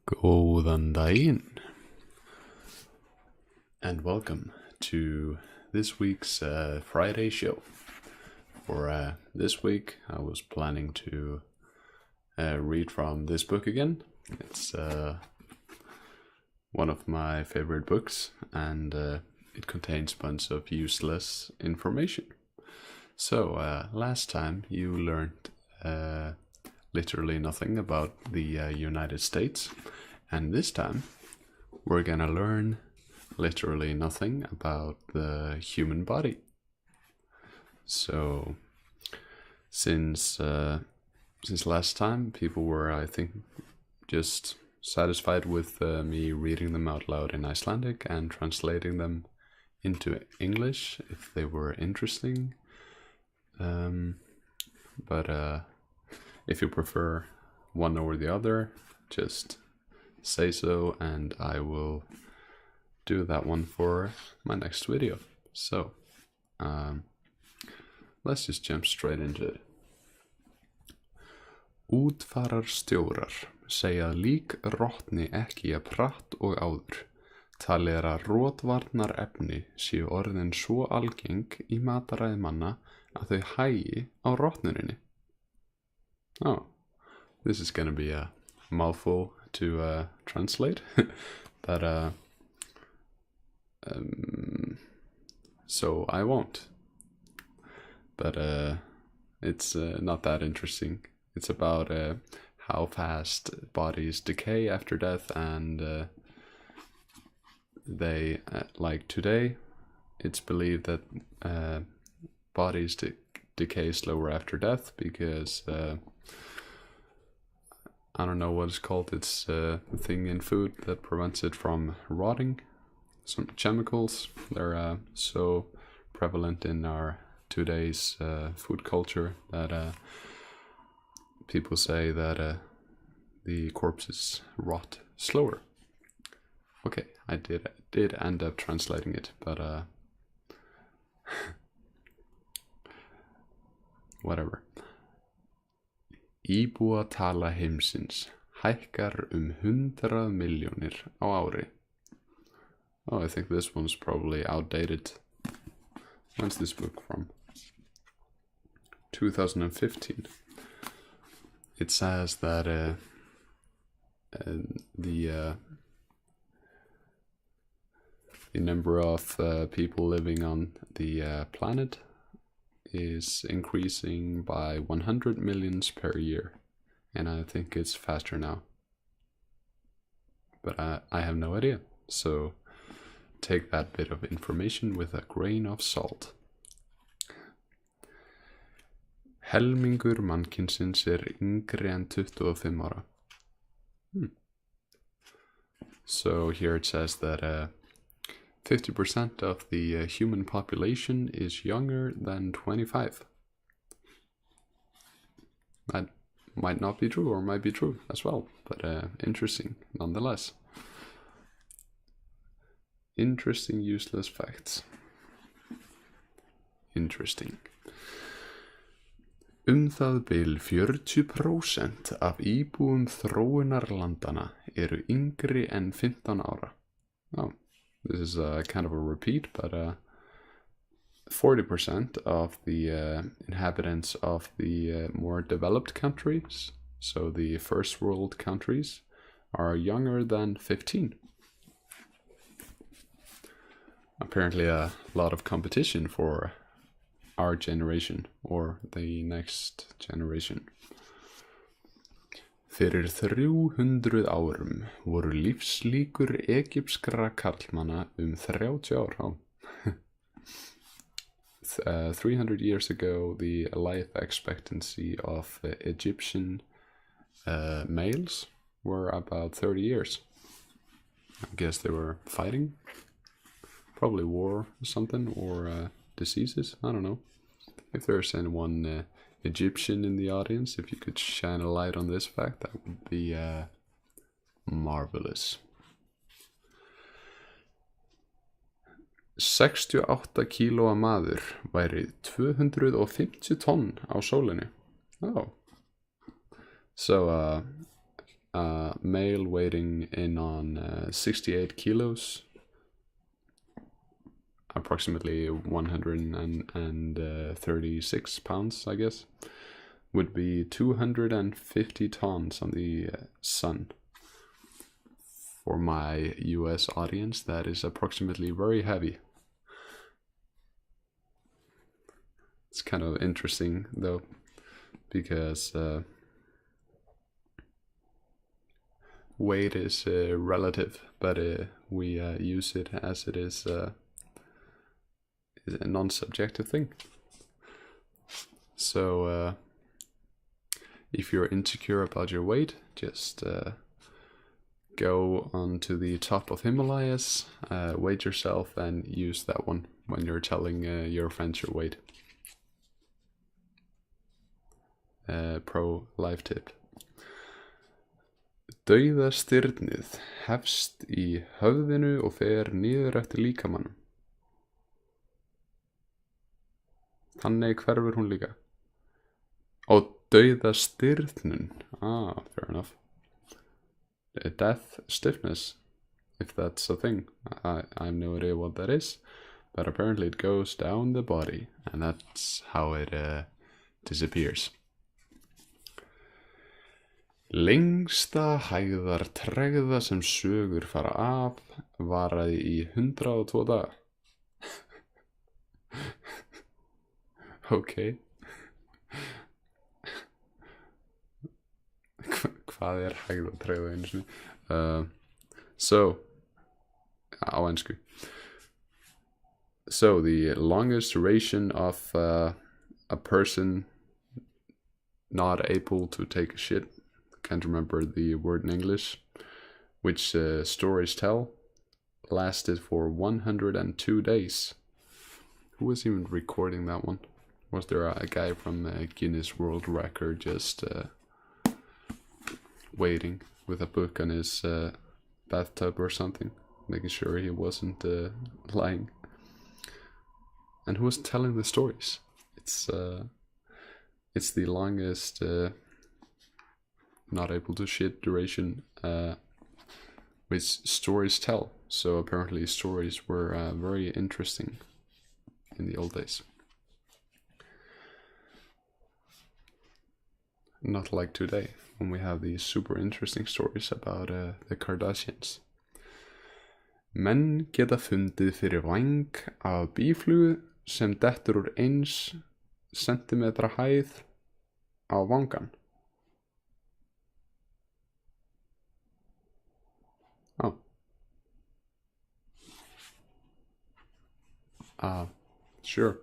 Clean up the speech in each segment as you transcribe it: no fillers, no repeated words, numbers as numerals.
Góðan daginn, and welcome to this week's Friday show. For this week, I was planning to read from this book again. It's one of my favorite books, and it contains a bunch of useless information. So, last time you learned literally nothing about the United States, and this time we're gonna learn literally nothing about the human body. So since last time, people were, I think, just satisfied with me reading them out loud in Icelandic and translating them into English if they were interesting. But if you prefer one over the other, just say so, and I will do that one for my next video. So, let's just jump straight into it. Útfararstjórar segja að lík rotni ekki jafn hratt og áður. Talið er að rotvarnarefni séu orðin svo algeng í mataræði manna að þau hægi á rotnuninni. Oh, this is gonna be a mouthful to translate, but so I won't. But it's not that interesting. It's about how fast bodies decay after death, and they, like today, it's believed that bodies decay slower after death because I don't know what it's called. It's a thing in food that prevents it from rotting. Some chemicals, they're so prevalent in our today's food culture that people say that the corpses rot slower. Okay, I did end up translating it, but whatever. Íbúatala heimsins hækkar 100 milljónir á ári. Oh, I think this one's probably outdated. When's this book from? 2015. It says that the number of people living on the planet is increasing by 100 millions per year, and I think it's faster now. But I have no idea, so take that bit of information with a grain of salt. Helmingur mannkynsins yngri en 25 ára. So here it says that 50% of the human population is younger than 25. That might not be true, or might be true as well, but interesting nonetheless. Interesting useless facts. Interesting. Það bil 40% af íbúum þróunarlandana eru yngri en 15 ára. Oh, this is kind of a repeat, but 40% of the inhabitants of the more developed countries, so the first world countries, are younger than 15. Apparently a lot of competition for our generation, or the next generation. Fyrir 300 árum voru lífslíkur egypskra karlmanna 30 ár. 300 years ago, the life expectancy of Egyptian males were about 30 years. I guess they were fighting, probably war or something, or diseases, I don't know. If there's anyone Egyptian in the audience, if you could shine a light on this fact, that would be marvelous. 68 kílóa maður væri 250 tonn á sólinni. Oh. So male weighing in on 68 kilos, approximately 136 pounds, I guess, would be 250 tons on the sun. For my US audience, that is approximately very heavy. It's kind of interesting though, because weight is relative, but we use it as it is a non-subjective thing. So if you're insecure about your weight, just go onto the top of Himalayas, weigh yourself, and use that one when you're telling your friends your weight. Pro life tip. Dauðastirnið hefst í höfðinu og fer niður eftir líkamanum. Þannig hverfur hún líka. Og dauðastirnun. Fair enough. Death stiffness, if that's a thing. I have no idea what that is, but apparently it goes down the body, and that's how it disappears. Lengsta hægðar tregða sem sögur fara af varaði í 102 daga. Ok. Hvað hægðar tregða einu sinni? So, á ensku. So, the longest duration of a person not able to take a shit, can't remember the word in English, which stories tell, lasted for 102 days. Who was even recording that one? Was there a guy from Guinness World Record just waiting with a book on his bathtub or something, making sure he wasn't lying? And who was telling the stories? It's the longest not able to shit duration which stories tell. So apparently stories were very interesting in the old days. Not like today, when we have these super interesting stories about the Kardashians. Menn geta fundið fyrir væng af býflugu sem dettur úr 1 sentimetra hæð á vangan. Sure.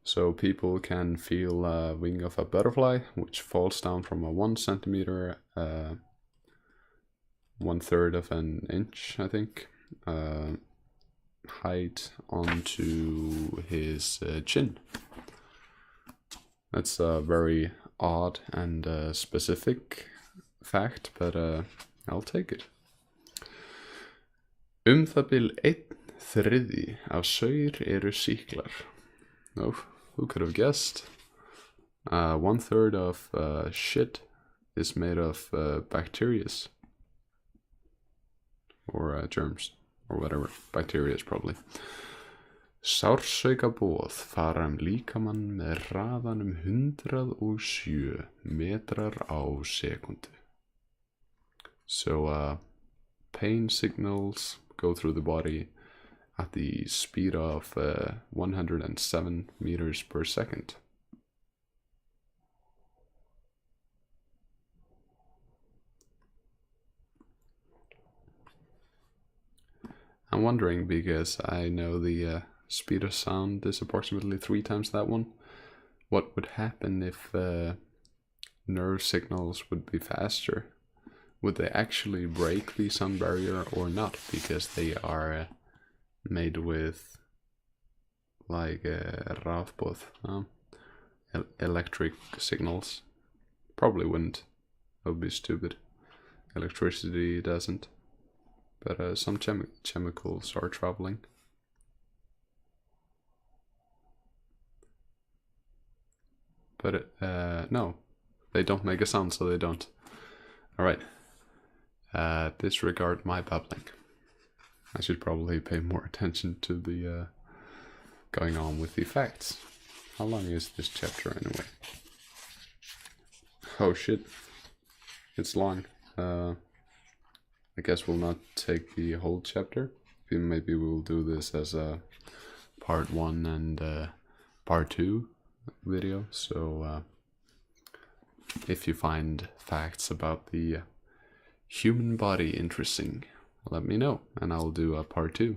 So people can feel a wing of a butterfly, which falls down from a 1 centimeter, 1/3 of an inch, I think, height onto his chin. That's a very odd and specific fact, but I'll take it. Það bil 1/3 af saur eru sýklar. Oh, who could have guessed? 1/3 of shit is made of bacteria or germs or whatever. Bacteria probably. Sársaukaboð fara líkamann með hraðanum 107 metrar á sekundu. So pain signals go through the body at the speed of 107 meters per second. I'm wondering, because I know the speed of sound is approximately 3 times that one, what would happen if nerve signals would be faster? Would they actually break the sound barrier or not, because they are made with like rafboð, electric signals? Probably wouldn't. That would be stupid. Electricity doesn't, but some chemicals are traveling. But no, they don't make a sound, so they don't. Alright. Disregard my babbling. I should probably pay more attention to the going on with the facts. How long is this chapter anyway? Oh shit. It's long. I guess we'll not take the whole chapter. Maybe we'll do this as a part 1 and part 2 video. So if you find facts about the human body interesting, let me know and I'll do a part 2.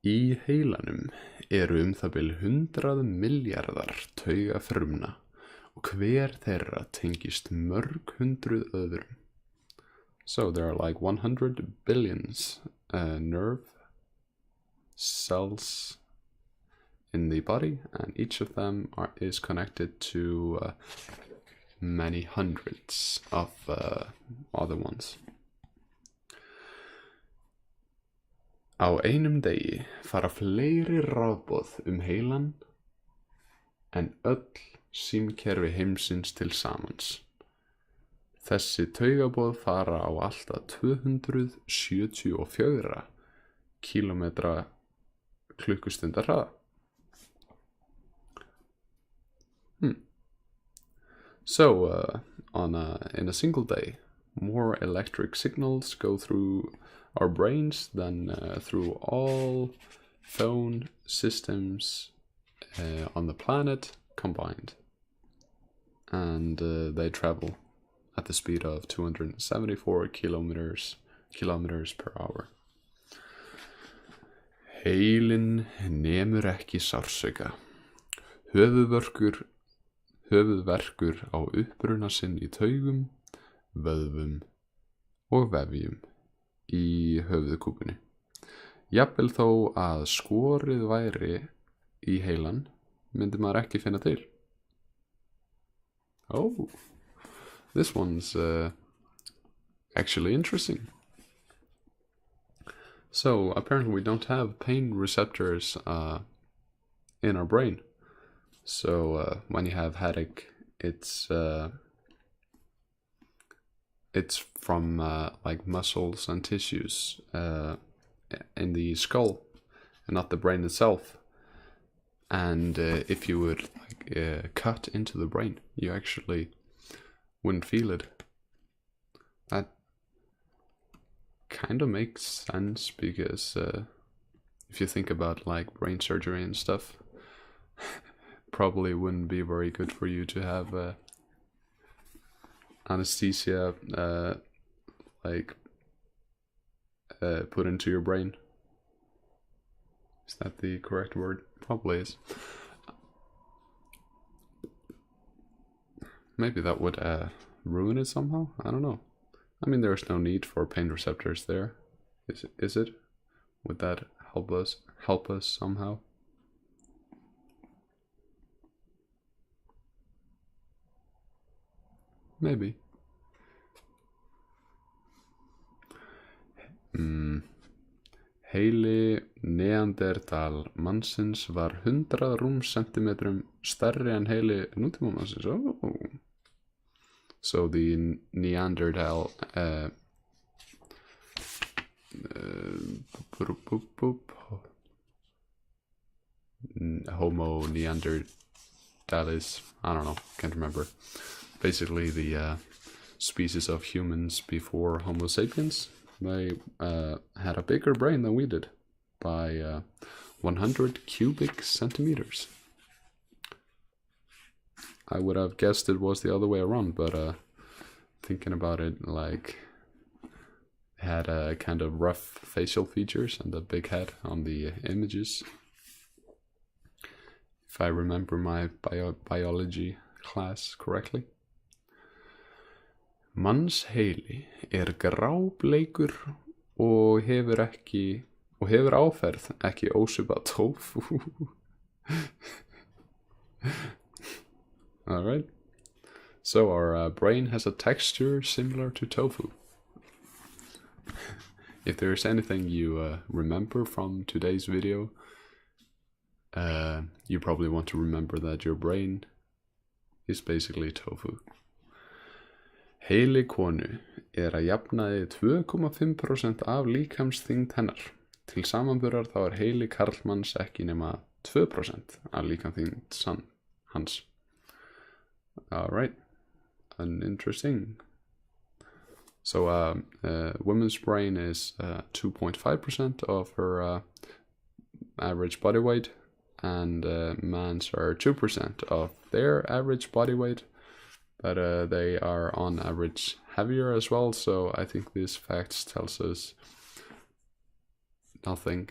Í heilanum eru það bil 100 milljarðar taugafrumna og hver þeirra tengist mörg hundruð öðrum. So there are like 100 billions nerve cells in the body, and each of them is connected to many hundreds of other ones. Á einum degi fara fleiri rafboð heilan en öll símkerfi heimsins til samans. Þessi taugaboð fara á alltaf 274 kilometra klukkustundar hraða. So, in a single day, more electric signals go through our brains than through all phone systems on the planet combined. And they travel at the speed of 274 kilometers per hour. Heilin nemur ekki sársauka. Höfuðverkur á uppruna sinn í taugum, vöðvum og vefjum í höfuðkúpunni. Jafnvel þó að skorið væri í heilan, myndi maður ekki finna til. Oh, this one's actually interesting. So apparently we don't have pain receptors in our brain. So when you have headache, it's from like muscles and tissues in the skull, and not the brain itself. And if you would cut into the brain, you actually wouldn't feel it. That kind of makes sense, because if you think about like brain surgery and stuff, probably wouldn't be very good for you to have anesthesia put into your brain. Is that the correct word? Probably is. Maybe that would ruin it somehow? I don't know. I mean, there's no need for pain receptors there. Is it? Would that help us somehow? Maybe. Heili Neandertal mannsins var 100 rúmsentimetrum stærri en heili nútímamannsins. Oh. So the Neanderthal Homo neanderthalis, I don't know, can't remember. Basically the species of humans before Homo sapiens. They had a bigger brain than we did by 100 cubic centimeters. I would have guessed it was the other way around, but thinking about it, like, had a kind of rough facial features and a big head on the images. If I remember my biology class correctly. Manns heili grábleikur og hefur áferð ekki ósvipað tofu. Alright. So our brain has a texture similar to tofu. If there's anything you remember from today's video, you probably want to remember that your brain is basically tofu. Heili konu að jafnaði 2,5% af líkamsþyngd hennar. Til samanburðar þá heili karlmanns ekki nema 2% af líkamsþyngd hans. Alright, interesting. So a woman's brain is 2.5% of her average body weight, and man's are 2% of their average body weight, but they are on average heavier as well, so I think this fact tells us nothing.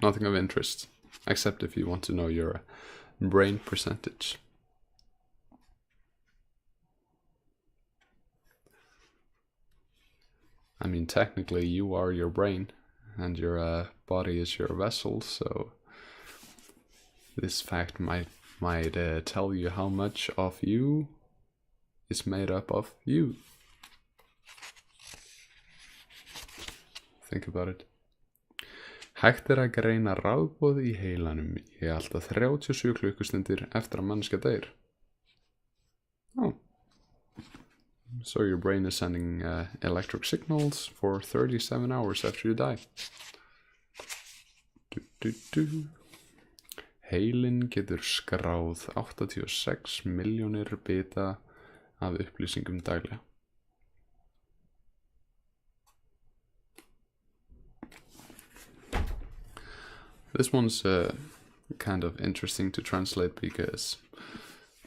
Nothing of interest, except if you want to know your brain percentage. I mean, technically you are your brain and your body is your vessel, so this fact might tell you how much of you is made up of you. Think about it. Hægt að greina rafboð í heilanum í alltaf 37 klukkustundir eftir að manneskja deyr. Oh. So your brain is sending electric signals for 37 hours after you die. Heilin getur skráð 86 milljónir bita af upplýsingum daglega. This one's kind of interesting to translate, because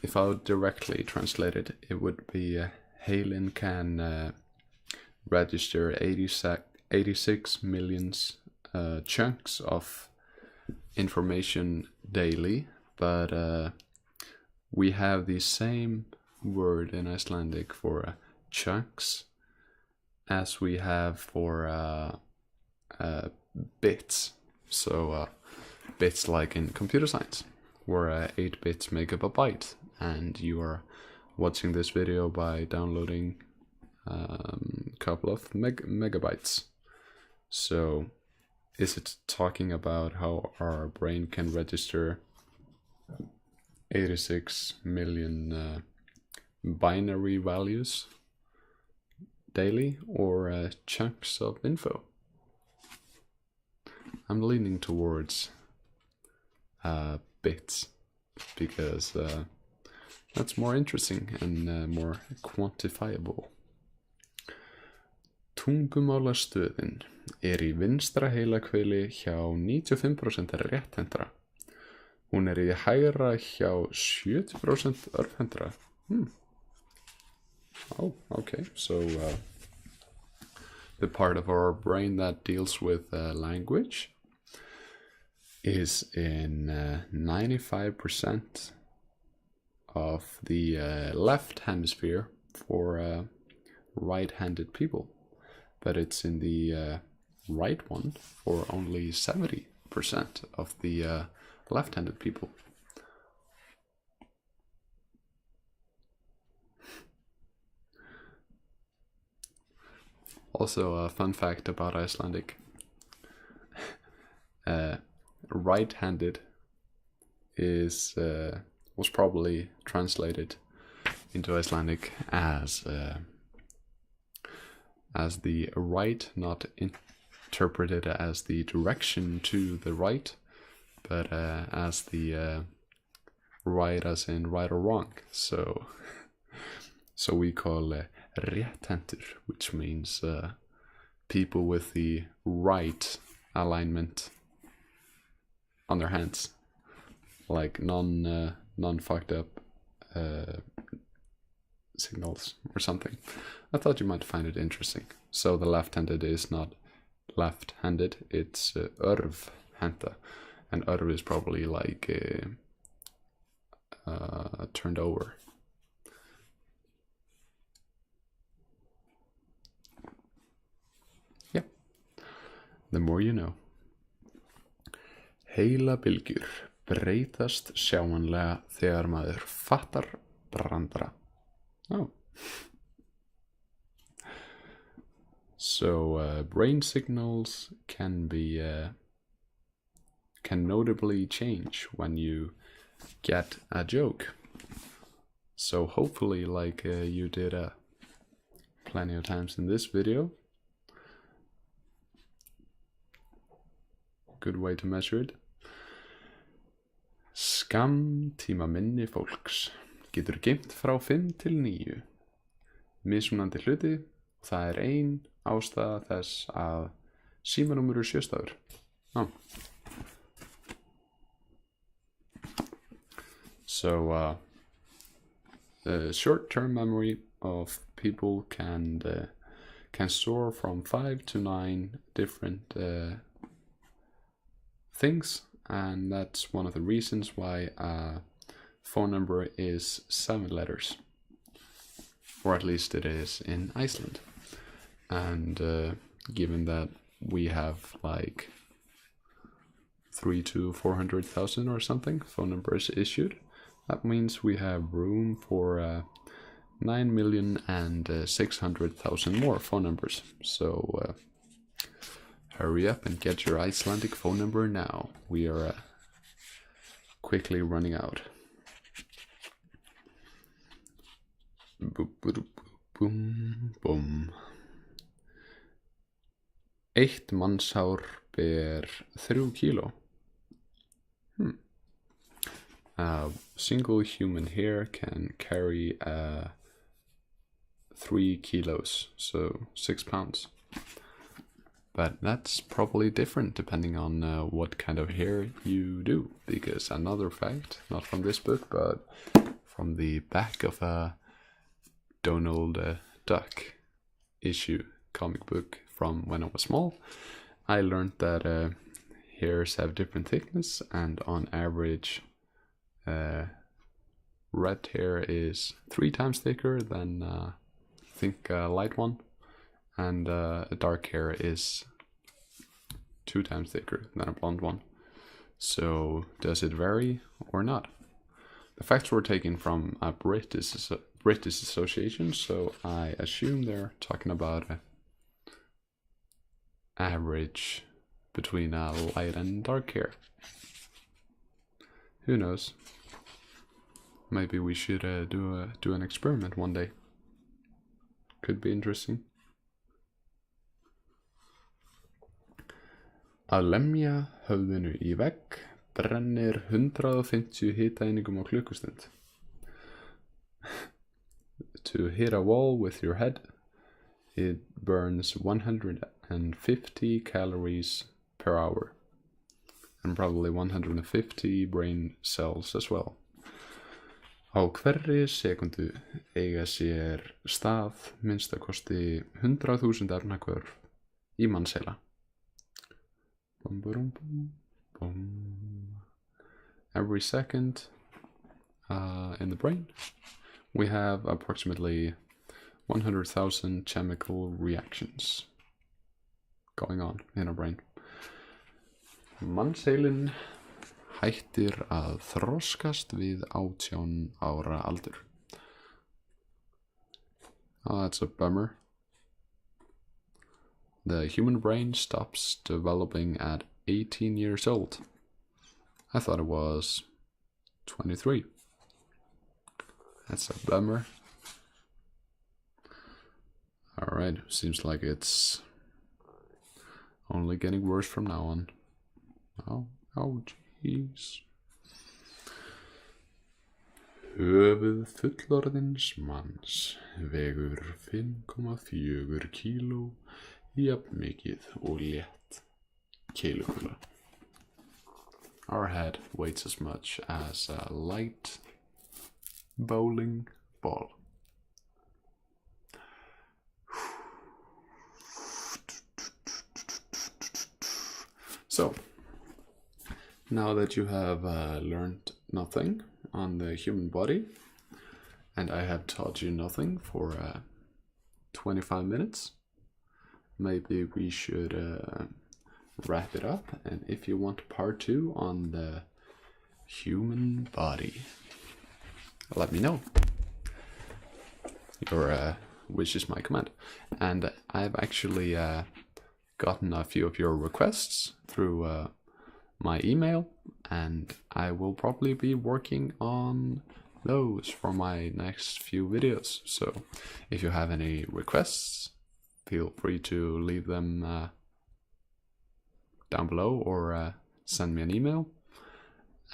if I would directly translate it, it would be heilin can register 86 million chunks of information daily, but we have the same word in Icelandic for chunks as we have for bits. So bits like in computer science, where 8 bits make up a byte, and you are watching this video by downloading a couple of megabytes. So is it talking about how our brain can register 86 million binary values daily, or chunks of info? I'm leaning towards bits, because that's more interesting and more quantifiable. Tungumálastöðin í vinstra heilahveli hjá 95% rétthendra. Hún í hægra hjá 70% örvhendra. Oh, okay. So the part of our brain that deals with language is in 95% of the left hemisphere for right-handed people, but it's in the right one for only 70% of the left-handed people. Also, a fun fact about Icelandic. Right-handed was probably translated into Icelandic as the right, not interpreted as the direction to the right, but as the right as in right or wrong. So we call rétthentur, which means people with the right alignment on their hands, like non-fucked up signals or something. I thought you might find it interesting. So the left-handed is not left-handed, it's örvhenta, and örv is probably like turned over. Yeah, the more you know. Heilabylgjur breytast sjáanlega þegar maður fattar brandara. Oh. So brain signals can notably change when you get a joke. So hopefully, like you did plenty of times in this video, good way to measure it. Skammtímaminni fólks getur geymt frá 5 til 9 mismunandi hluti. Það ein ástæða þess að símanúmer 7 stafir. So the short-term memory of people can store from 5 to 9 different things, and that's one of the reasons why a phone number is 7 letters, or at least it is in Iceland. And given that we have like 300,000 to 400,000 or something phone numbers issued, that means we have room for 9,600,000 more phone numbers. So hurry up and get your Icelandic phone number now. We are quickly running out. Boom, boom, boom, boom. 1 mannshár ber 3 kíló. A single human hair can carry 3 kilos, so 6 pounds. But that's probably different depending on what kind of hair you do, because another fact, not from this book, but from the back of a Donald Duck issue comic book from when I was small, I learned that hairs have different thickness, and on average red hair is 3 times thicker than I think a light one, and a dark hair is 2 times thicker than a blonde one. So does it vary or not? The facts were taken from a British association, so I assume they're talking about average between light and dark hair. Who knows? Maybe we should do an experiment one day. Could be interesting. Að lemja höfðinu í vegg brennir 150 hitaeiningum á klukkustund. To hit a wall with your head, it burns 150 calories per hour, and probably 150 brain cells as well. Á hverri sekundu eiga sér stað minnstakosti 100.000 efnahvörf í mannsheila. Every second in the brain we have approximately 100,000 chemical reactions going on in our brain. Mannsheilin hættir að þroskast við 18 ára aldur. Oh, that's a bummer. The human brain stops developing at 18 years old. I thought it was 23. That's a bummer. Alright, seems like it's only getting worse from now on. Oh, jeez. Höfuð fullorðins manns vegur 5,4 kíló, jafnmikið og létt keilukula. Our head weighs as much as a light bowling ball. So, now that you have learned nothing on the human body, and I have taught you nothing for 25 minutes, maybe we should wrap it up. And if you want part 2 on the human body, let me know. Your wish is my command. And I've actually gotten a few of your requests through my email, and I will probably be working on those for my next few videos. So if you have any requests, feel free to leave them down below or send me an email.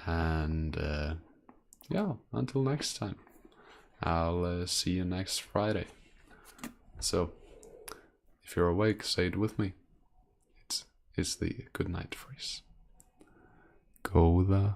And yeah, until next time, I'll see you next Friday. So if you're awake, say it with me. It's the good night phrase. Góða